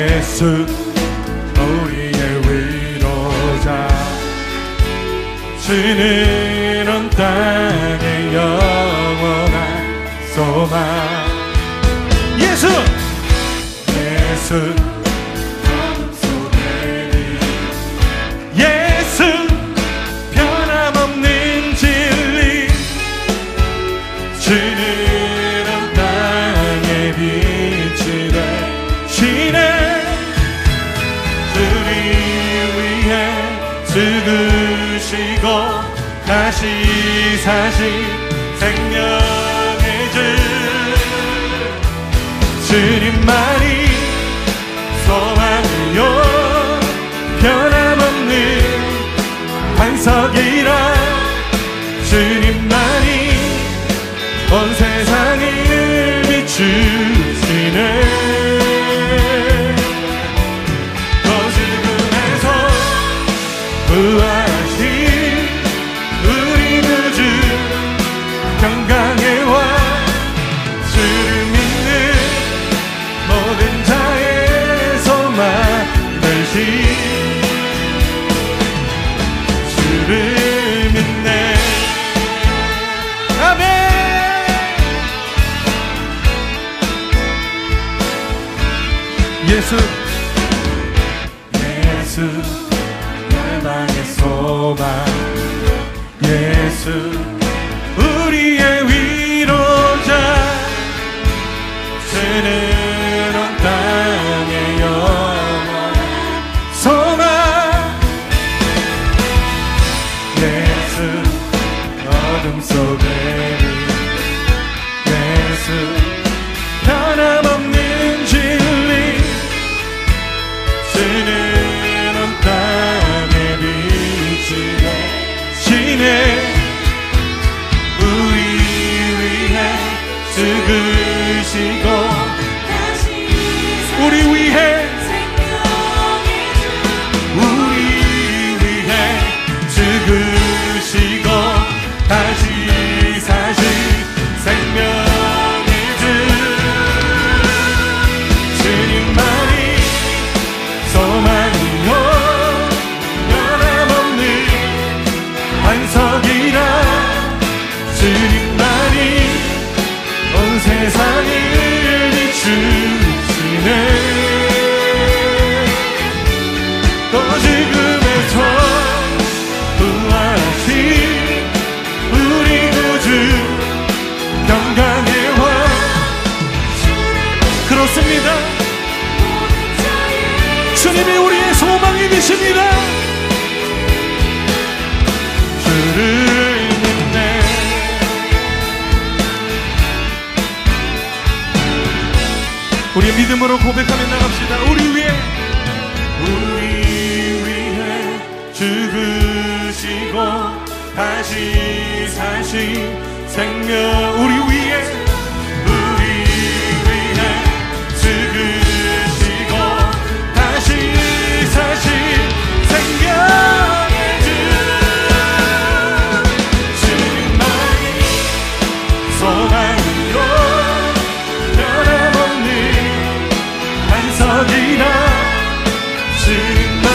예수 우리의 위로자 주는 온 땅의 영원한 소망 예수 어둠 속에 예수 변함없는 진리 주는 온 땅의 빛이 되시네 우리 위해 죽으시고 다시 사신 생명의 주 주님만이 소망이요 변함없는 반석이라 주님만이 온 세상을 비추시네 또 죽음에서 부활하신 우리 구주 평강의 왕 주를 믿는 모든 자의 소망 되신 주를 믿네 아멘 예수 열방의 소망 예수 우리의 위로자 주는 온 땅의 영원한 소망 예수 어둠 속에 예수 변함없는 진리 주는 온 땅의 빛이 되시네 우리 위해 죽으시고 우리 위해 죽으시고 다시 사신 생명의 주 주님만이 소망이요 변함없는 반석이라 주님만이 온 세상을 비추시네 또 죽음에서 부활하신 우리 구주 평강의 왕 그렇습니다 주님이 우리의 소망이 되십니다 주를 믿네 우리 믿음으로 고백하며 나갑시다 우리 위해 죽으시고 다시 사신 생명 우리 위해 죽으시고 다시 사신 생명의 주 주님만이 소망이요 변함없는 반석이라 주님만이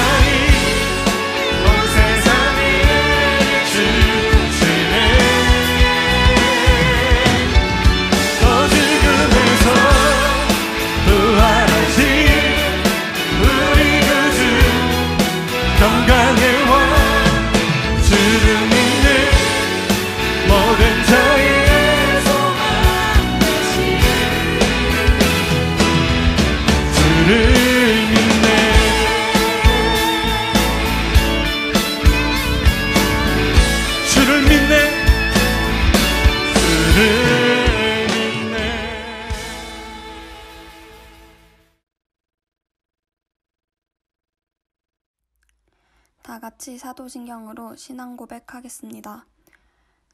평강의 왕 주를 믿는 모든 자의 소망 되신 주를 믿네 주를 믿네 주를 믿네 다 같이 사도신경으로 신앙 고백하겠습니다.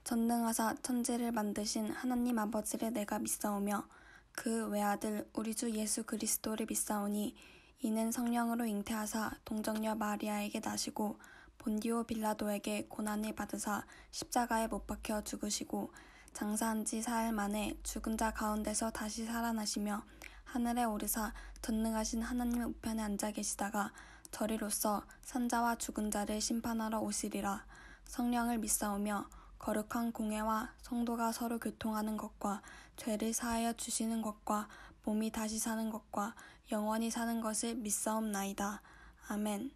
전능하사 천지를 만드신 하나님 아버지를 내가 믿사오며 그 외아들 우리 주 예수 그리스도를 믿사오니 이는 성령으로 잉태하사 동정녀 마리아에게 나시고 본디오 빌라도에게 고난을 받으사 십자가에 못 박혀 죽으시고 장사한 지 사흘 만에 죽은 자 가운데서 다시 살아나시며 하늘에 오르사 전능하신 하나님 우편에 앉아 계시다가 저리로서 산자와 죽은 자를 심판하러 오시리라. 성령을 믿사오며 거룩한 공회와 성도가 서로 교통하는 것과 죄를 사하여 주시는 것과 몸이 다시 사는 것과 영원히 사는 것을 믿사옵나이다. 아멘.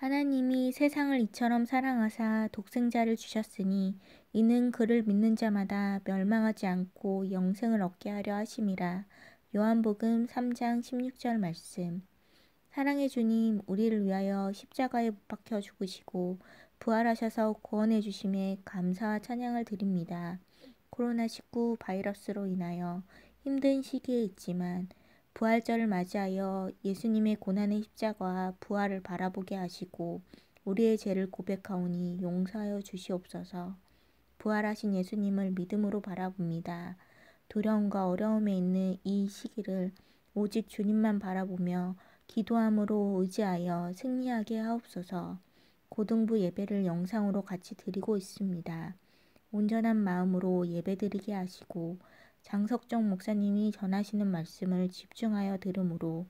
하나님이 세상을 이처럼 사랑하사 독생자를 주셨으니 이는 그를 믿는 자마다 멸망하지 않고 영생을 얻게 하려 하심이라. 요한복음 3장 16절 말씀. 사랑의 주님, 우리를 위하여 십자가에 못 박혀 죽으시고 부활하셔서 구원해 주심에 감사와 찬양을 드립니다. 코로나19 바이러스로 인하여 힘든 시기에 있지만 부활절을 맞이하여 예수님의 고난의 십자가와 부활을 바라보게 하시고 우리의 죄를 고백하오니 용서하여 주시옵소서. 부활하신 예수님을 믿음으로 바라봅니다. 두려움과 어려움에 있는 이 시기를 오직 주님만 바라보며 기도함으로 의지하여 승리하게 하옵소서. 고등부 예배를 영상으로 같이 드리고 있습니다. 온전한 마음으로 예배드리게 하시고 장석정 목사님이 전하시는 말씀을 집중하여 들으므로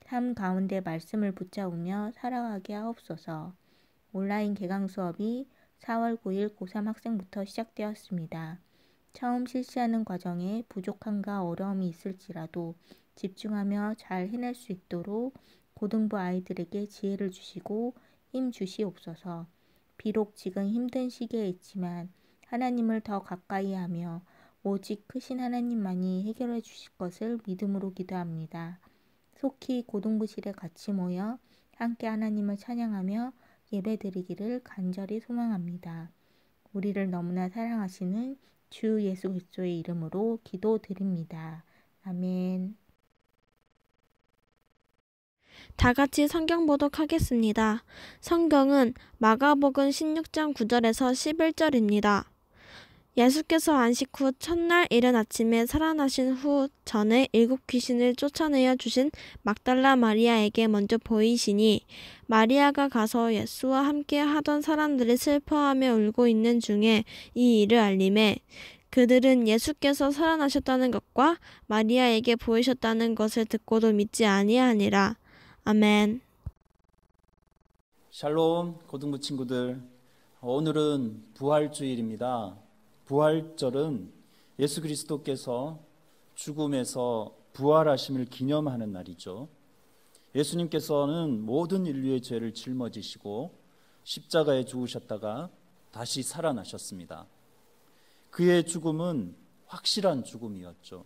삶 가운데 말씀을 붙잡으며 살아가게 하옵소서. 온라인 개강 수업이 4월 9일 고3 학생부터 시작되었습니다. 처음 실시하는 과정에 부족함과 어려움이 있을지라도 집중하며 잘 해낼 수 있도록 고등부 아이들에게 지혜를 주시고 힘 주시옵소서. 비록 지금 힘든 시기에 있지만 하나님을 더 가까이 하며 오직 크신 하나님만이 해결해 주실 것을 믿음으로 기도합니다. 속히 고등부실에 같이 모여 함께 하나님을 찬양하며 예배드리기를 간절히 소망합니다. 우리를 너무나 사랑하시는 주 예수 그리스도의 이름으로 기도드립니다. 아멘. 다 같이 성경 보독하겠습니다. 성경은 마가복음 16장 9절에서 11절입니다. 예수께서 안식 후 첫날 이른 아침에 살아나신 후 전에 7귀신을 쫓아내어 주신 막달라 마리아에게 먼저 보이시니 마리아가 가서 예수와 함께 하던 사람들이 슬퍼하며 울고 있는 중에 이 일을 알림해 그들은 예수께서 살아나셨다는 것과 마리아에게 보이셨다는 것을 듣고도 믿지 아니하니라. 아멘. 샬롬 고등부 친구들, 오늘은 부활주일입니다. 부활절은 예수 그리스도께서 죽음에서 부활하심을 기념하는 날이죠. 예수님께서는 모든 인류의 죄를 짊어지시고 십자가에 죽으셨다가 다시 살아나셨습니다. 그의 죽음은 확실한 죽음이었죠.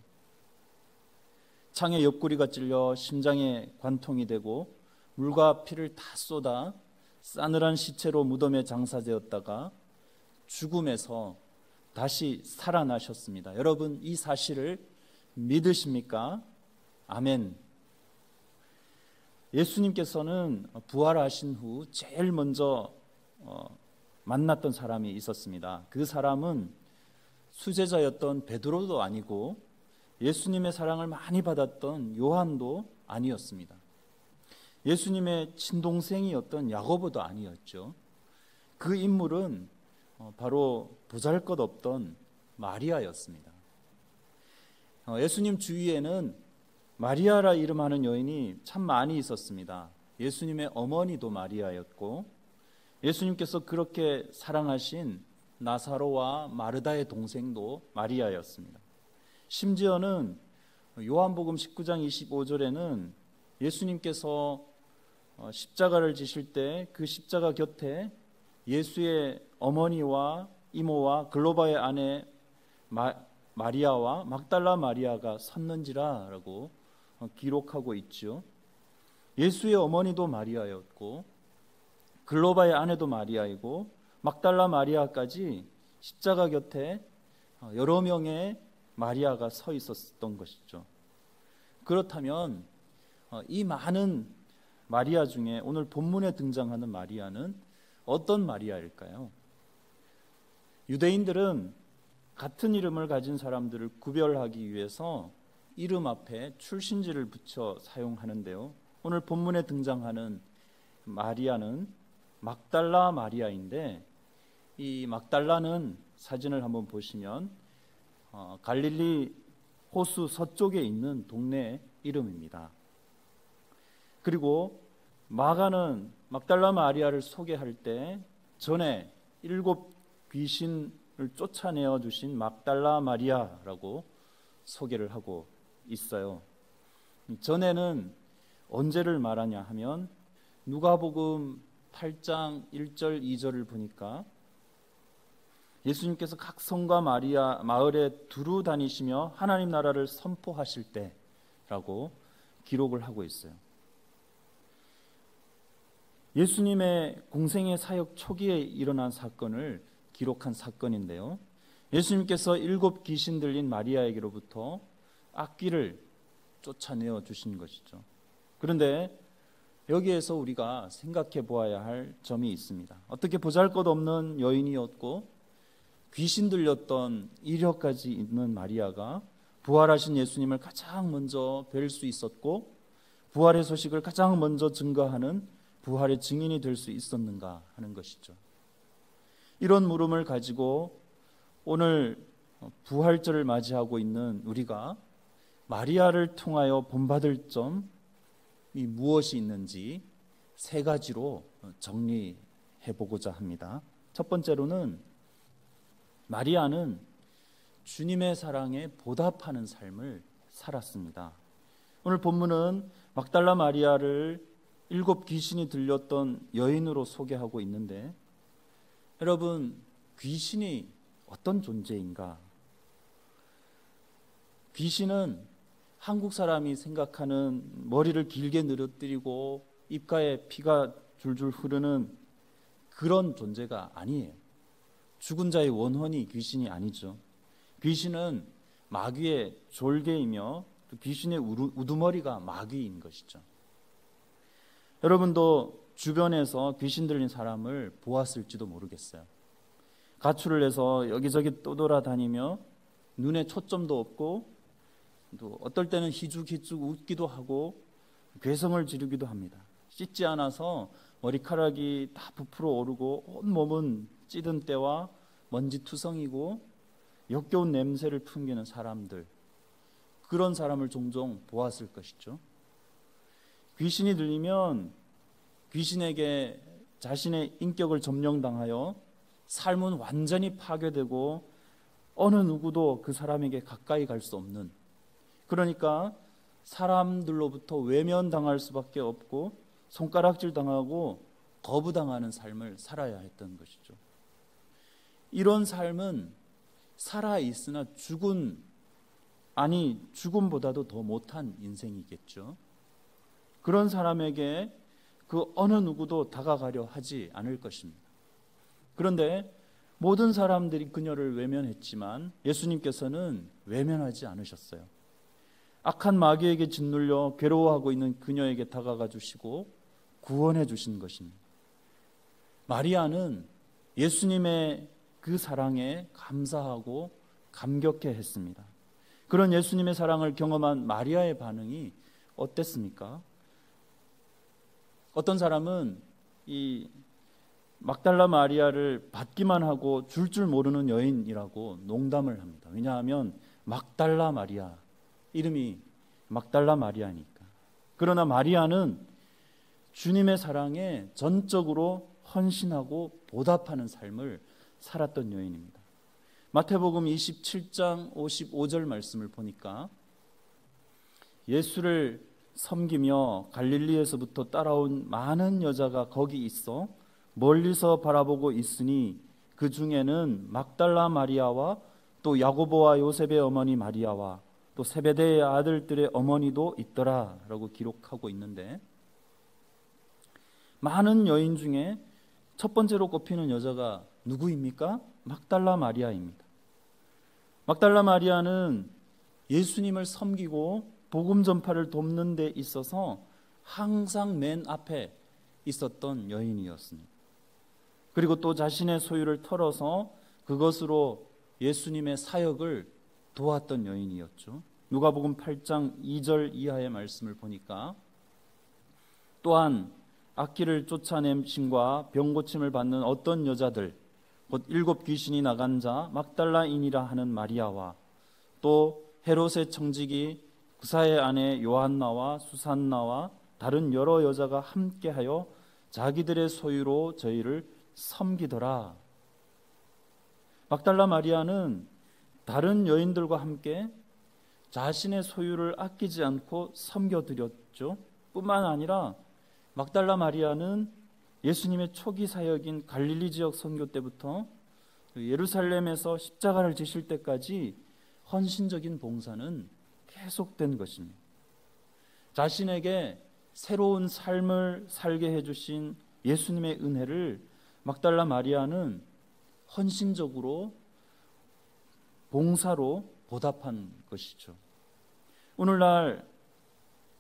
창에 옆구리가 찔려 심장에 관통이 되고 물과 피를 다 쏟아 싸늘한 시체로 무덤에 장사되었다가 죽음에서 다시 살아나셨습니다. 여러분, 이 사실을 믿으십니까? 아멘. 예수님께서는 부활하신 후 제일 먼저 만났던 사람이 있었습니다. 그 사람은 수제자였던 베드로도 아니고 예수님의 사랑을 많이 받았던 요한도 아니었습니다. 예수님의 친동생이었던 야고보도 아니었죠. 그 인물은 바로 보잘것없던 마리아였습니다. 예수님 주위에는 마리아라 이름하는 여인이 참 많이 있었습니다. 예수님의 어머니도 마리아였고 예수님께서 그렇게 사랑하신 나사로와 마르다의 동생도 마리아였습니다. 심지어는 요한복음 19장 25절에는 예수님께서 십자가를 지실 때 그 십자가 곁에 예수의 어머니와 이모와 글로바의 아내 마리아와 막달라 마리아가 섰는지라라고 기록하고 있죠. 예수의 어머니도 마리아였고 글로바의 아내도 마리아이고 막달라 마리아까지 십자가 곁에 여러 명의 마리아가 서 있었던 것이죠. 그렇다면 이 많은 마리아 중에 오늘 본문에 등장하는 마리아는 어떤 마리아일까요? 유대인들은 같은 이름을 가진 사람들을 구별하기 위해서 이름 앞에 출신지를 붙여 사용하는데요. 오늘 본문에 등장하는 마리아는 막달라 마리아인데 이 막달라는 사진을 한번 보시면 갈릴리 호수 서쪽에 있는 동네 이름입니다. 그리고 마가는 막달라 마리아를 소개할 때 전에 7 귀신을 쫓아내어 주신 막달라 마리아라고 소개를 하고 있어요. 전에는 언제를 말하냐 하면 누가복음 8장 1절 2절을 보니까 예수님께서 각 성과 마을에 두루 다니시며 하나님 나라를 선포하실 때라고 기록을 하고 있어요. 예수님의 공생의 사역 초기에 일어난 사건을 기록한 사건인데요. 예수님께서 7 귀신 들린 마리아에게로부터 악귀를 쫓아내어 주신 것이죠. 그런데 여기에서 우리가 생각해 보아야 할 점이 있습니다. 어떻게 보잘것없는 여인이었고 귀신 들렸던 이력까지 있는 마리아가 부활하신 예수님을 가장 먼저 뵐 수 있었고 부활의 소식을 가장 먼저 증거하는 부활의 증인이 될 수 있었는가 하는 것이죠. 이런 물음을 가지고 오늘 부활절을 맞이하고 있는 우리가 마리아를 통하여 본받을 점이 무엇이 있는지 3가지로 정리해 보고자 합니다. 첫 번째로는 마리아는 주님의 사랑에 보답하는 삶을 살았습니다. 오늘 본문은 막달라 마리아를 7 귀신이 들렸던 여인으로 소개하고 있는데 여러분, 귀신이 어떤 존재인가? 귀신은 한국 사람이 생각하는 머리를 길게 늘어뜨리고 입가에 피가 줄줄 흐르는 그런 존재가 아니에요. 죽은 자의 원혼이 귀신이 아니죠. 귀신은 마귀의 졸개이며 또 귀신의 우두머리가 마귀인 것이죠. 여러분도 주변에서 귀신 들린 사람을 보았을지도 모르겠어요. 가출을 해서 여기저기 떠돌아다니며 눈에 초점도 없고 또 어떨 때는 희죽희죽 웃기도 하고 괴성을 지르기도 합니다. 씻지 않아서 머리카락이 다 부풀어 오르고 온몸은 찌든 때와 먼지투성이고 역겨운 냄새를 풍기는 사람들, 그런 사람을 종종 보았을 것이죠. 귀신이 들리면 귀신에게 자신의 인격을 점령당하여 삶은 완전히 파괴되고 어느 누구도 그 사람에게 가까이 갈 수 없는, 그러니까 사람들로부터 외면당할 수밖에 없고 손가락질 당하고 거부당하는 삶을 살아야 했던 것이죠. 이런 삶은 살아있으나 죽음보다도 더 못한 인생이겠죠. 그런 사람에게 그 어느 누구도 다가가려 하지 않을 것입니다. 그런데 모든 사람들이 그녀를 외면했지만 예수님께서는 외면하지 않으셨어요. 악한 마귀에게 짓눌려 괴로워하고 있는 그녀에게 다가가 주시고 구원해 주신 것입니다. 마리아는 예수님의 그 사랑에 감사하고 감격해 했습니다. 그런 예수님의 사랑을 경험한 마리아의 반응이 어땠습니까? 어떤 사람은 이 막달라 마리아를 받기만 하고 줄 모르는 여인이라고 농담을 합니다. 왜냐하면 막달라 마리아, 이름이 막달라 마리아니까. 그러나 마리아는 주님의 사랑에 전적으로 헌신하고 보답하는 삶을 살았던 여인입니다. 마태복음 27장 55절 말씀을 보니까 예수를 섬기며 갈릴리에서부터 따라온 많은 여자가 거기 있어 멀리서 바라보고 있으니 그 중에는 막달라 마리아와 또 야고보와 요셉의 어머니 마리아와 또 세베대의 아들들의 어머니도 있더라 라고 기록하고 있는데, 많은 여인 중에 첫 번째로 꼽히는 여자가 누구입니까? 막달라 마리아입니다. 막달라 마리아는 예수님을 섬기고 복음 전파를 돕는 데 있어서 항상 맨 앞에 있었던 여인이었습니다. 그리고 또 자신의 소유를 털어서 그것으로 예수님의 사역을 도왔던 여인이었죠. 누가복음 8장 2절 이하의 말씀을 보니까 또한 악기를 쫓아냄심과 병고침을 받는 어떤 여자들, 곧 7 귀신이 나간 자 막달라인이라 하는 마리아와 또 헤롯의 청지기 구사의 아내 요한나와 수산나와 다른 여러 여자가 함께하여 자기들의 소유로 저희를 섬기더라. 막달라 마리아는 다른 여인들과 함께 자신의 소유를 아끼지 않고 섬겨드렸죠. 뿐만 아니라 막달라 마리아는 예수님의 초기 사역인 갈릴리 지역 선교 때부터 예루살렘에서 십자가를 지실 때까지 헌신적인 봉사는 계속된 것입니다. 자신에게 새로운 삶을 살게 해주신 예수님의 은혜를 막달라 마리아는 헌신적으로 봉사로 보답한 것이죠. 오늘날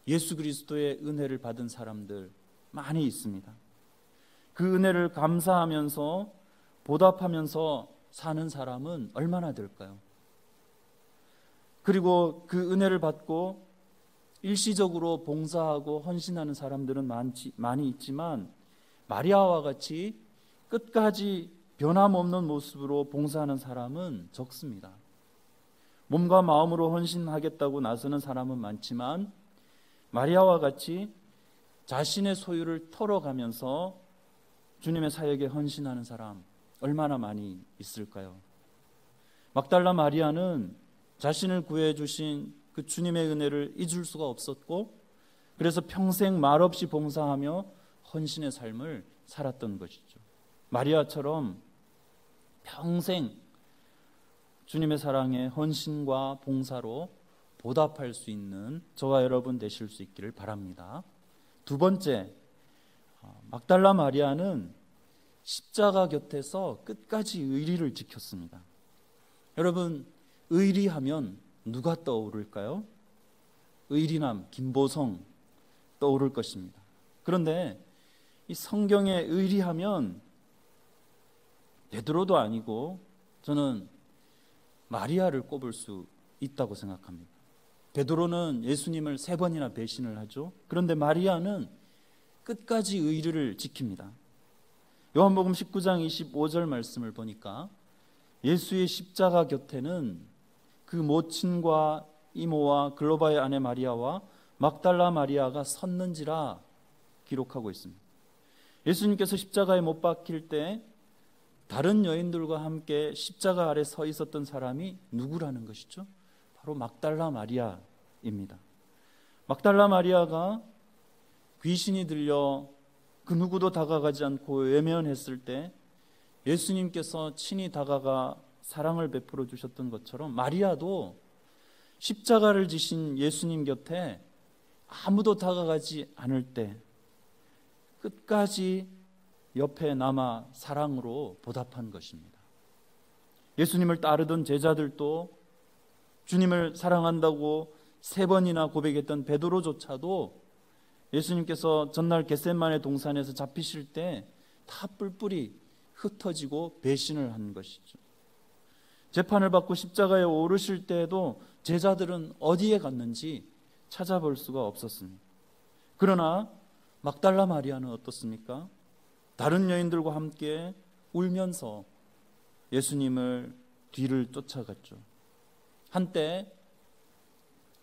예수 그리스도의 은혜를 받은 사람들 많이 있습니다. 그 은혜를 감사하면서 보답하면서 사는 사람은 얼마나 될까요? 그리고 그 은혜를 받고 일시적으로 봉사하고 헌신하는 사람들은 많이 있지만 마리아와 같이 끝까지 변함없는 모습으로 봉사하는 사람은 적습니다. 몸과 마음으로 헌신하겠다고 나서는 사람은 많지만 마리아와 같이 자신의 소유를 털어가면서 주님의 사역에 헌신하는 사람 얼마나 많이 있을까요? 막달라 마리아는 자신을 구해주신 그 주님의 은혜를 잊을 수가 없었고 그래서 평생 말없이 봉사하며 헌신의 삶을 살았던 것이죠. 마리아처럼 평생 주님의 사랑에 헌신과 봉사로 보답할 수 있는 저와 여러분 되실 수 있기를 바랍니다. 두 번째, 막달라 마리아는 십자가 곁에서 끝까지 의리를 지켰습니다. 여러분, 의리하면 누가 떠오를까요? 의리남, 김보성 떠오를 것입니다. 그런데 이 성경에 의리하면 베드로도 아니고 저는 마리아를 꼽을 수 있다고 생각합니다. 베드로는 예수님을 3번이나 배신을 하죠. 그런데 마리아는 끝까지 의리를 지킵니다. 요한복음 19장 25절 말씀을 보니까 예수의 십자가 곁에는 그 모친과 이모와 글로바의 아내 마리아와 막달라 마리아가 섰는지라 기록하고 있습니다. 예수님께서 십자가에 못 박힐 때 다른 여인들과 함께 십자가 아래 서 있었던 사람이 누구라는 것이죠? 바로 막달라 마리아입니다. 막달라 마리아가 귀신이 들려 그 누구도 다가가지 않고 외면했을 때 예수님께서 친히 다가가 사랑을 베풀어 주셨던 것처럼 마리아도 십자가를 지신 예수님 곁에 아무도 다가가지 않을 때 끝까지 옆에 남아 사랑으로 보답한 것입니다. 예수님을 따르던 제자들도 주님을 사랑한다고 3번이나 고백했던 베드로조차도 예수님께서 전날 겟세마네 동산에서 잡히실 때 다 뿔뿔이 흩어지고 배신을 한 것이죠. 재판을 받고 십자가에 오르실 때에도 제자들은 어디에 갔는지 찾아볼 수가 없었습니다. 그러나 막달라 마리아는 어떻습니까? 다른 여인들과 함께 울면서 예수님을 뒤를 쫓아갔죠. 한때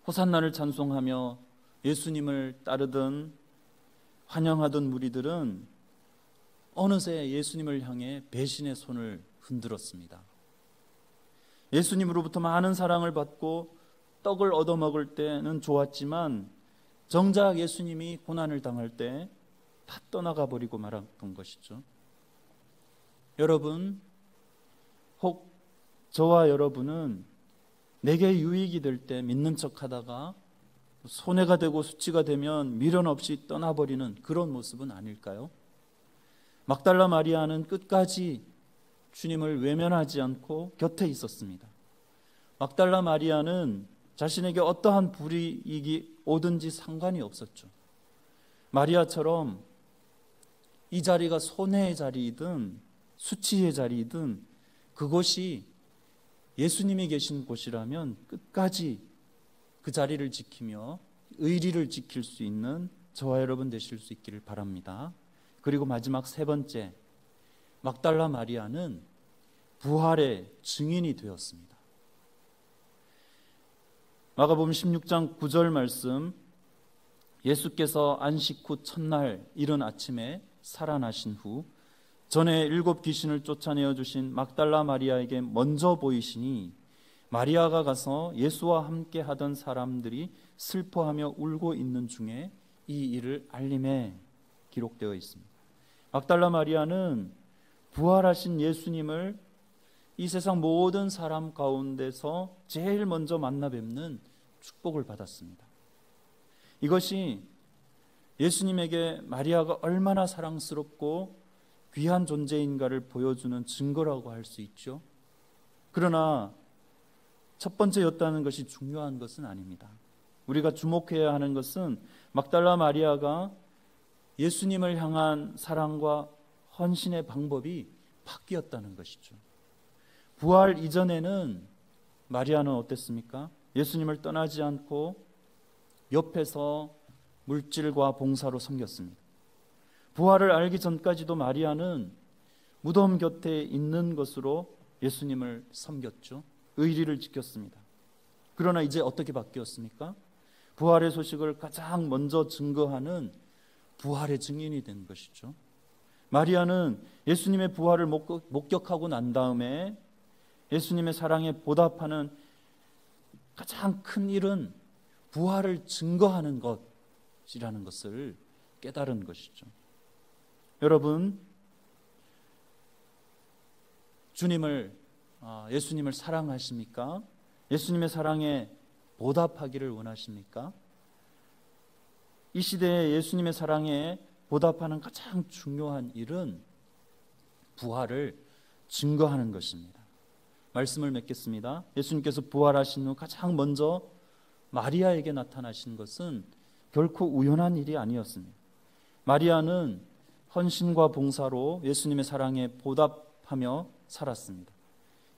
호산나를 찬송하며 예수님을 따르던 환영하던 무리들은 어느새 예수님을 향해 배신의 손을 흔들었습니다. 예수님으로부터 많은 사랑을 받고 떡을 얻어먹을 때는 좋았지만 정작 예수님이 고난을 당할 때 다 떠나가 버리고 말았던 것이죠. 여러분, 혹 저와 여러분은 내게 유익이 될 때 믿는 척하다가 손해가 되고 수치가 되면 미련 없이 떠나버리는 그런 모습은 아닐까요? 막달라 마리아는 끝까지 주님을 외면하지 않고 곁에 있었습니다. 막달라 마리아는 자신에게 어떠한 불이익이 오든지 상관이 없었죠. 마리아처럼 이 자리가 손해의 자리이든 수치의 자리이든 그곳이 예수님이 계신 곳이라면 끝까지 그 자리를 지키며 의리를 지킬 수 있는 저와 여러분 되실 수 있기를 바랍니다. 그리고 마지막 3번째, 막달라 마리아는 부활의 증인이 되었습니다. 마가복음 16장 9절 말씀, 예수께서 안식 후 첫날 이른 아침에 살아나신 후 전에 7 귀신을 쫓아내어 주신 막달라 마리아에게 먼저 보이시니 마리아가 가서 예수와 함께 하던 사람들이 슬퍼하며 울고 있는 중에 이 일을 알림해 기록되어 있습니다. 막달라 마리아는 부활하신 예수님을 이 세상 모든 사람 가운데서 제일 먼저 만나 뵙는 축복을 받았습니다. 이것이 예수님에게 마리아가 얼마나 사랑스럽고 귀한 존재인가를 보여주는 증거라고 할 수 있죠. 그러나 첫 번째였다는 것이 중요한 것은 아닙니다. 우리가 주목해야 하는 것은 막달라 마리아가 예수님을 향한 사랑과 헌신의 방법이 바뀌었다는 것이죠. 부활 이전에는 마리아는 어땠습니까? 예수님을 떠나지 않고 옆에서 물질과 봉사로 섬겼습니다. 부활을 알기 전까지도 마리아는 무덤 곁에 있는 것으로 예수님을 섬겼죠. 의리를 지켰습니다. 그러나 이제 어떻게 바뀌었습니까? 부활의 소식을 가장 먼저 증거하는 부활의 증인이 된 것이죠. 마리아는 예수님의 부활을 목격하고 난 다음에 예수님의 사랑에 보답하는 가장 큰 일은 부활을 증거하는 것이라는 것을 깨달은 것이죠. 여러분, 예수님을 사랑하십니까? 예수님의 사랑에 보답하기를 원하십니까? 이 시대에 예수님의 사랑에 보답하는 가장 중요한 일은 부활을 증거하는 것입니다. 말씀을 맺겠습니다. 예수님께서 부활하신 후 가장 먼저 마리아에게 나타나신 것은 결코 우연한 일이 아니었습니다. 마리아는 헌신과 봉사로 예수님의 사랑에 보답하며 살았습니다.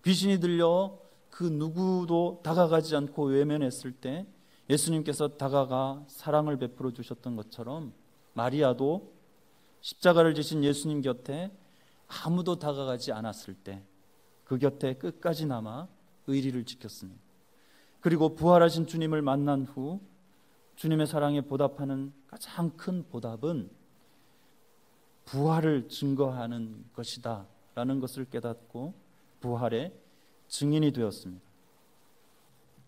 귀신이 들려 그 누구도 다가가지 않고 외면했을 때 예수님께서 다가가 사랑을 베풀어 주셨던 것처럼 마리아도 십자가를 지신 예수님 곁에 아무도 다가가지 않았을 때 그 곁에 끝까지 남아 의리를 지켰습니다. 그리고 부활하신 주님을 만난 후 주님의 사랑에 보답하는 가장 큰 보답은 부활을 증거하는 것이다 라는 것을 깨닫고 부활의 증인이 되었습니다.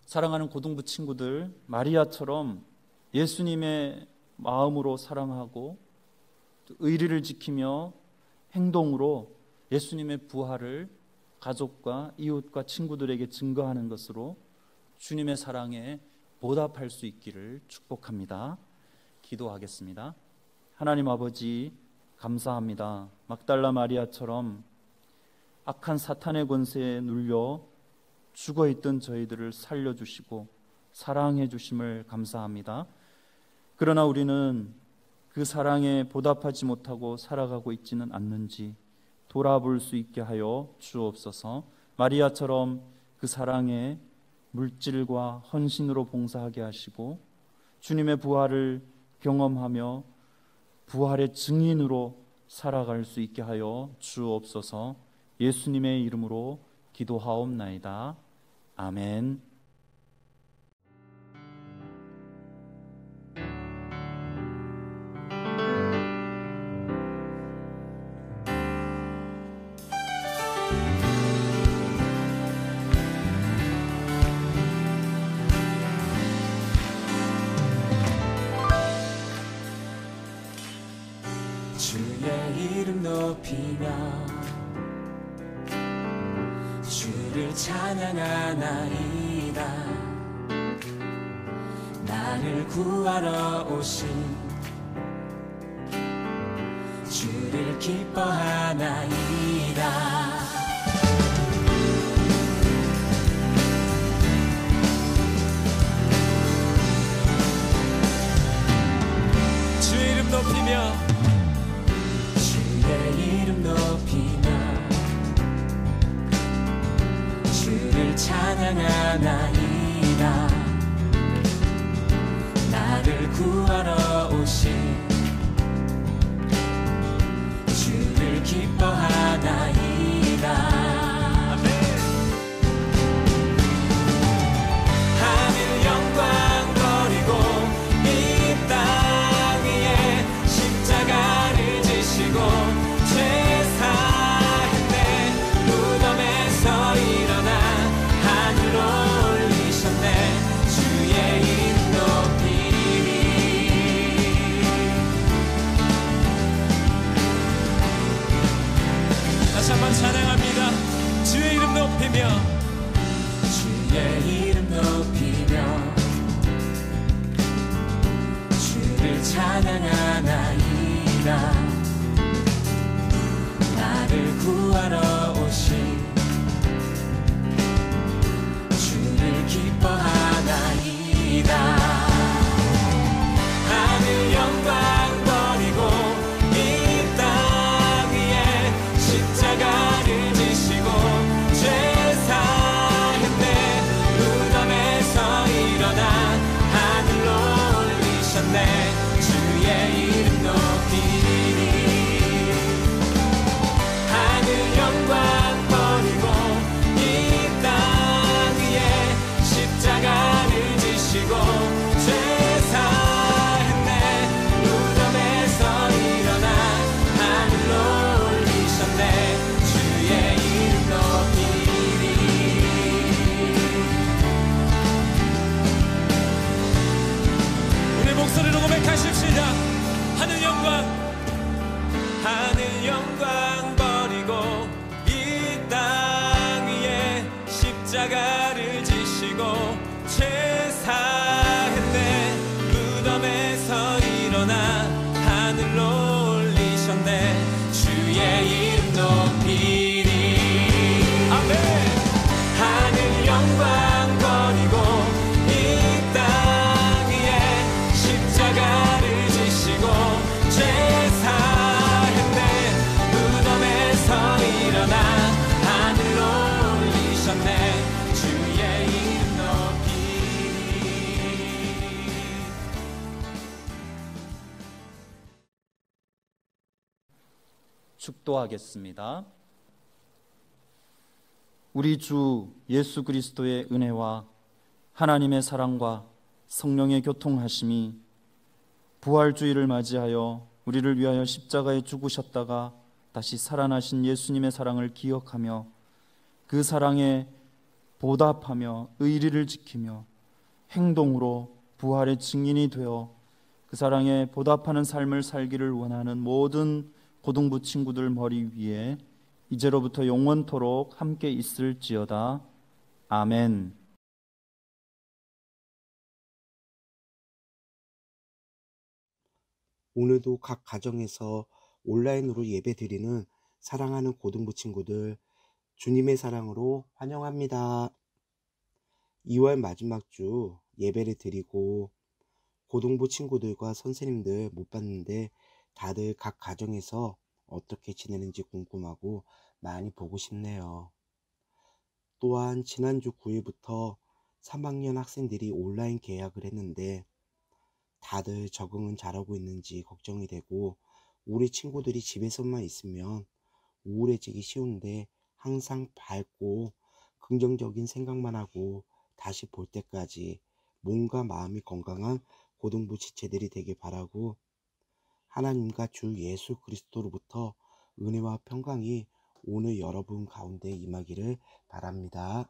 사랑하는 고등부 친구들, 마리아처럼 예수님의 마음으로 사랑하고 의리를 지키며 행동으로 예수님의 부활을 가족과 이웃과 친구들에게 증거하는 것으로 주님의 사랑에 보답할 수 있기를 축복합니다. 기도하겠습니다. 하나님 아버지, 감사합니다. 막달라 마리아처럼 악한 사탄의 권세에 눌려 죽어있던 저희들을 살려주시고 사랑해 주심을 감사합니다. 그러나 우리는 그 사랑에 보답하지 못하고 살아가고 있지는 않는지 돌아볼 수 있게 하여 주옵소서. 마리아처럼 그 사랑에 물질과 헌신으로 봉사하게 하시고 주님의 부활을 경험하며 부활의 증인으로 살아갈 수 있게 하여 주옵소서. 예수님의 이름으로 기도하옵나이다. 아멘. 주의 이름 높이며 주를 찬양하나이다. 나를 구하러 오신 주를 기뻐하나이다. 주의 이름 높이며 주의 이름 높이며 주를 찬양하나이다. 나를 구하러 오신 주를 기뻐하나이다. 하늘 영광 버리고 이 땅 위에 십자가를 지시고 죄사했네. 무덤에서 일어나 하늘로 올리셨네. 주의 이름 높이리. 다시 한번 찬양합니다. 주의 이름 높이며 주의 이름 높이며 주를 찬양하나이다. 나를 구하러 오신 주를 기뻐하나이다. 하늘 영광 버리고 이 땅 위에 십자가를 지시고 죄사했네. 무덤에서 일어나 하늘로 올리셨네. 주의 이름 높이리. 하늘 영광 버리고 이 땅 위에 십자가를 지시고 죄사했네. 무덤에서 일어나 하늘로 올리셨네. 주의 이름 높이리. 우리 목소리로 고백하십시다. 하늘 영광 버리고 이 땅 위에 십자가를 지시고 죄사했네. 무덤에서 일어나 하늘로 올리셨네. 주의 이름 높이리. 아멘. 하늘 영광 버리고 이 땅 위에 십자가를 지시고 죄사했네. 무덤에서 일어나 축도하겠습니다. 우리 주 예수 그리스도의 은혜와 하나님의 사랑과 성령의 교통하심이 부활주의를 맞이하여 우리를 위하여 십자가에 죽으셨다가 다시 살아나신 예수님의 사랑을 기억하며 그 사랑에 보답하며 의리를 지키며 행동으로 부활의 증인이 되어 그 사랑에 보답하는 삶을 살기를 원하는 모든 고등부 친구들 머리 위에 이제로부터 영원토록 함께 있을지어다. 아멘. 오늘도 각 가정에서 온라인으로 예배드리는 사랑하는 고등부 친구들 주님의 사랑으로 환영합니다. 2월 마지막 주 예배를 드리고 고등부 친구들과 선생님들 못 봤는데 다들 각 가정에서 어떻게 지내는지 궁금하고 많이 보고 싶네요. 또한 지난주 9일부터 3학년 학생들이 온라인 개학을 했는데 다들 적응은 잘하고 있는지 걱정이 되고 우리 친구들이 집에서만 있으면 우울해지기 쉬운데 항상 밝고 긍정적인 생각만 하고 다시 볼 때까지 몸과 마음이 건강한 고등부 지체들이 되길 바라고 하나님과 주 예수 그리스도로부터 은혜와 평강이 오늘 여러분 가운데 임하기를 바랍니다.